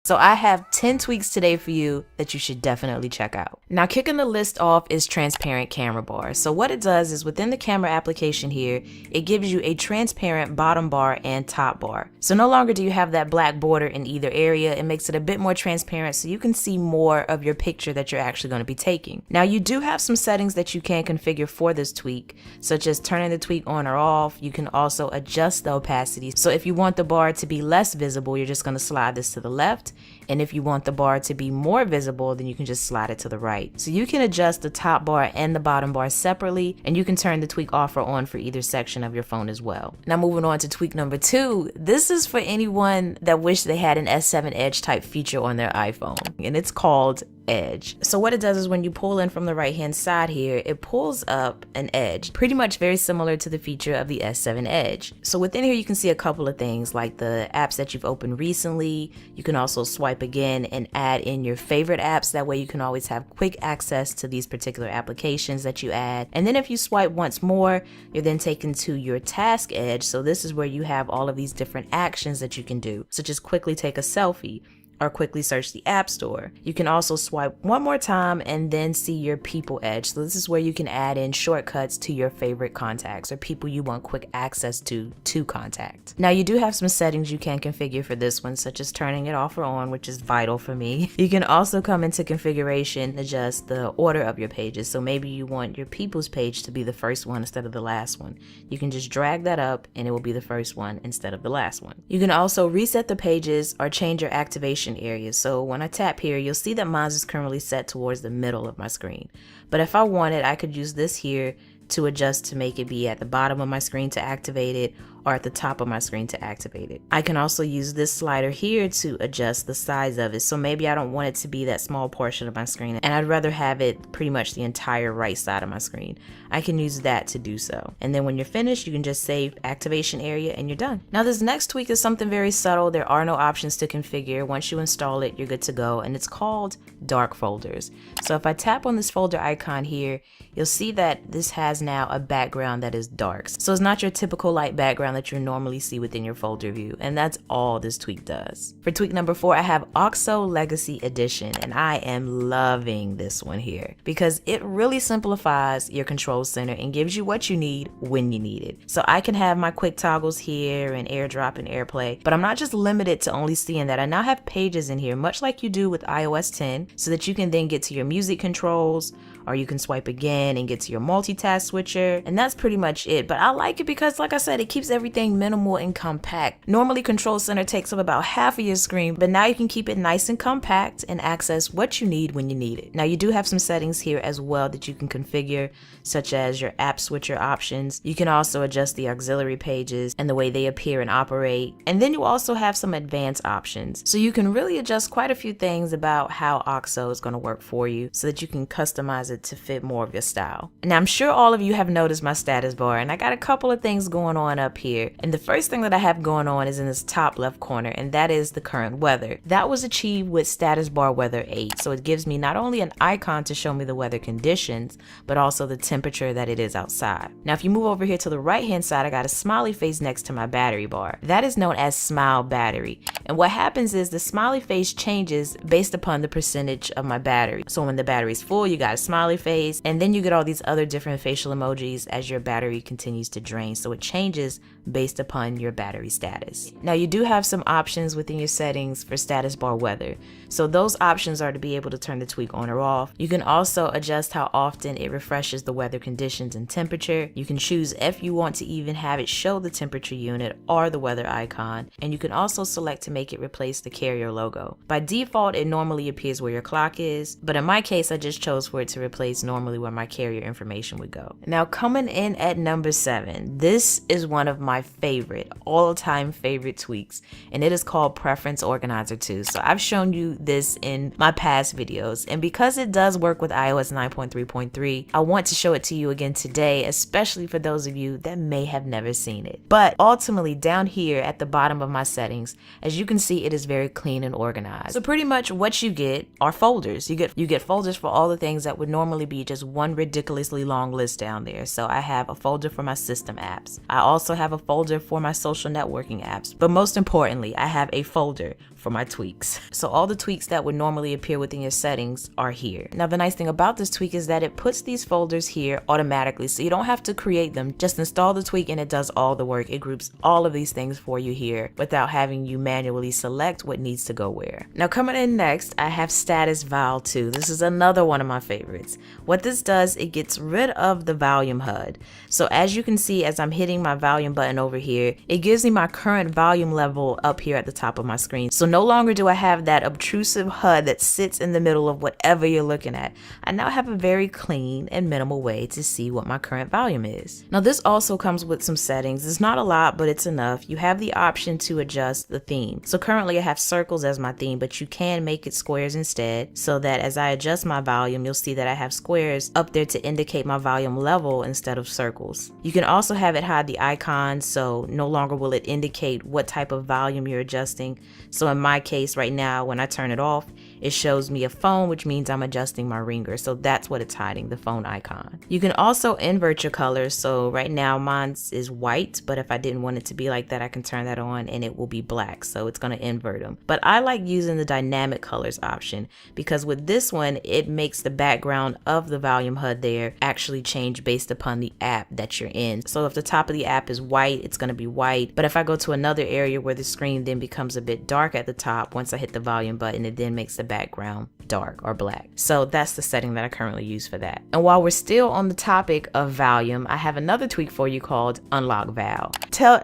So I have 10 tweaks today for you that you should definitely check out. Now kicking the list off is transparent camera bar. So what it does is within the camera application here, it gives you a transparent bottom bar and top bar. So no longer do you have that black border in either area. It makes it a bit more transparent so you can see more of your picture that you're actually going to be taking. Now you do have some settings that you can configure for this tweak, such as turning the tweak on or off. You can also adjust the opacity. So if you want the bar to be less visible, you're just going to slide this to the left. And if you want the bar to be more visible, then you can just slide it to the right. So you can adjust the top bar and the bottom bar separately, and you can turn the tweak off or on for either section of your phone as well. Now moving on to tweak number 2. This is for anyone that wish they had an S7 Edge type feature on their iPhone, and it's called Edge. So what it does is when you pull in from the right hand side here, it pulls up an edge, pretty much very similar to the feature of the S7 Edge. So within here you can see a couple of things like the apps that you've opened recently. You can also swipe again and add in your favorite apps. That way you can always have quick access to these particular applications that you add. And then if you swipe once more, you're then taken to your task edge. So this is where you have all of these different actions that you can do, such as quickly take a selfie or quickly search the App Store. You can also swipe one more time and then see your people edge. So this is where you can add in shortcuts to your favorite contacts or people you want quick access to contact. Now you do have some settings you can configure for this one, such as turning it off or on, which is vital for me. You can also come into configuration, adjust the order of your pages. So maybe you want your people's page to be the first one instead of the last one. You can just drag that up and it will be the first one instead of the last one. You can also reset the pages or change your activation areas. So when I tap here, you'll see that mine is currently set towards the middle of my screen. But if I wanted, I could use this here to adjust to make it be at the bottom of my screen to activate it or at the top of my screen to activate it. I can also use this slider here to adjust the size of it. So maybe I don't want it to be that small portion of my screen and I'd rather have it pretty much the entire right side of my screen. I can use that to do so. And then when you're finished, you can just save activation area and you're done. Now this next tweak is something very subtle. There are no options to configure. Once you install it, you're good to go, and it's called dark folders. So if I tap on this folder icon here, you'll see that this has now a background that is dark. So it's not your typical light background that you normally see within your folder view, and that's all this tweak does. For tweak number 4, I have OXO Legacy Edition, and I am loving this one here because it really simplifies your control center and gives you what you need when you need it. So I can have my quick toggles here and AirDrop and AirPlay, but I'm not just limited to only seeing that. I now have pages in here, much like you do with iOS 10, so that you can then get to your music controls, or you can swipe again and get to your multitask switcher, and that's pretty much it. But I like it because, like I said, it keeps everything minimal and compact. Normally Control Center takes up about half of your screen, but now you can keep it nice and compact and access what you need when you need it. Now you do have some settings here as well that you can configure, such as your app switcher options. You can also adjust the auxiliary pages and the way they appear and operate. And then you also have some advanced options. So you can really adjust quite a few things about how OXO is going to work for you so that you can customize it to fit more of your style. Now I'm sure all of you have noticed my status bar, and I got a couple of things going on up here. And the first thing that I have going on is in this top left corner, and that is the current weather. That was achieved with status bar weather 8. So it gives me not only an icon to show me the weather conditions, but also the temperature that it is outside. Now if you move over here to the right hand side, I got a smiley face next to my battery bar. That is known as smile battery. And what happens is the smiley face changes based upon the percentage of my battery. So when the battery's full, you got a smiley face, and then you get all these other different facial emojis as your battery continues to drain. So it changes based upon your battery status. Now you do have some options within your settings for status bar weather. So those options are to be able to turn the tweak on or off. You can also adjust how often it refreshes the weather conditions and temperature. You can choose if you want to even have it show the temperature unit or the weather icon. And you can also select to make it replace the carrier logo. By default, it normally appears where your clock is, but in my case, I just chose for it to replace normally where my carrier information would go. Now coming in at number 7, this is one of my favorite, all-time favorite tweaks, and it is called Preference Organizer 2. So I've shown you this in my past videos, and because it does work with iOS 9.3.3, I want to show it to you again today, especially for those of you that may have never seen it. But ultimately, down here at the bottom of my settings, as you can see, it is very clean and organized. So pretty much what you get are folders. You get folders for all the things that would normally be just one ridiculously long list down there. So I have a folder for my system apps. I also have a folder for my social networking apps. But most importantly, I have a folder for for my tweaks. So all the tweaks that would normally appear within your settings are here. Now the nice thing about this tweak is that it puts these folders here automatically, so you don't have to create them. Just install the tweak and it does all the work. It groups all of these things for you here without having you manually select what needs to go where. Now coming in next, I have Status Val 2. This is another one of my favorites. What this does, it gets rid of the volume HUD. So as you can see, as I'm hitting my volume button over here, it gives me my current volume level up here at the top of my screen. So no longer do I have that obtrusive HUD that sits in the middle of whatever you're looking at. I now have a very clean and minimal way to see what my current volume is. Now this also comes with some settings. It's not a lot, but it's enough. You have the option to adjust the theme. So currently I have circles as my theme, but you can make it squares instead, so that as I adjust my volume, you'll see that I have squares up there to indicate my volume level instead of circles. You can also have it hide the icons, so no longer will it indicate what type of volume you're adjusting. So in my case right now, when I turn it off, it shows me a phone, which means I'm adjusting my ringer. So that's what it's hiding, the phone icon. You can also invert your colors. So right now mine is white, but if I didn't want it to be like that, I can turn that on and it will be black. So it's going to invert them. But I like using the dynamic colors option because with this one, it makes the background of the volume HUD there actually change based upon the app that you're in. So if the top of the app is white, it's going to be white. But if I go to another area where the screen then becomes a bit dark at the top, once I hit the volume button, it then makes the background dark or black. So that's the setting that I currently use for that. And while we're still on the topic of volume, I have another tweak for you called Unlock Val.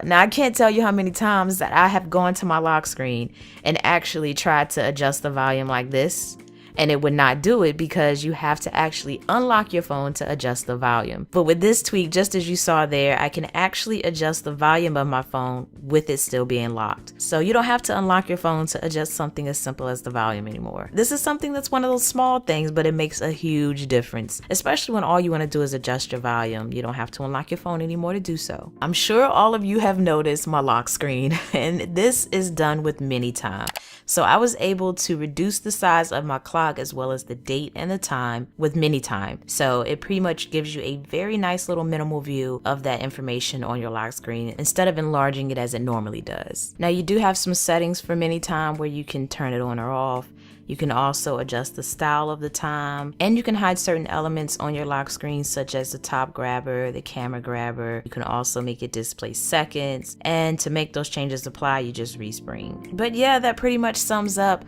Now I can't tell you how many times that I have gone to my lock screen and actually tried to adjust the volume like this, and it would not do it because you have to actually unlock your phone to adjust the volume. But with this tweak, just as you saw there, I can actually adjust the volume of my phone with it still being locked. So you don't have to unlock your phone to adjust something as simple as the volume anymore. This is something that's one of those small things, but it makes a huge difference, especially when all you want to do is adjust your volume. You don't have to unlock your phone anymore to do so. I'm sure all of you have noticed my lock screen, and this is done with Manytime. So I was able to reduce the size of my clock as well as the date and the time with Manytime. So it pretty much gives you a very nice little minimal view of that information on your lock screen instead of enlarging it as it normally does. Now you do have some settings for Manytime where you can turn it on or off. You can also adjust the style of the time, and you can hide certain elements on your lock screen such as the top grabber, the camera grabber. You can also make it display seconds, and to make those changes apply, you just respring. But yeah, that pretty much sums up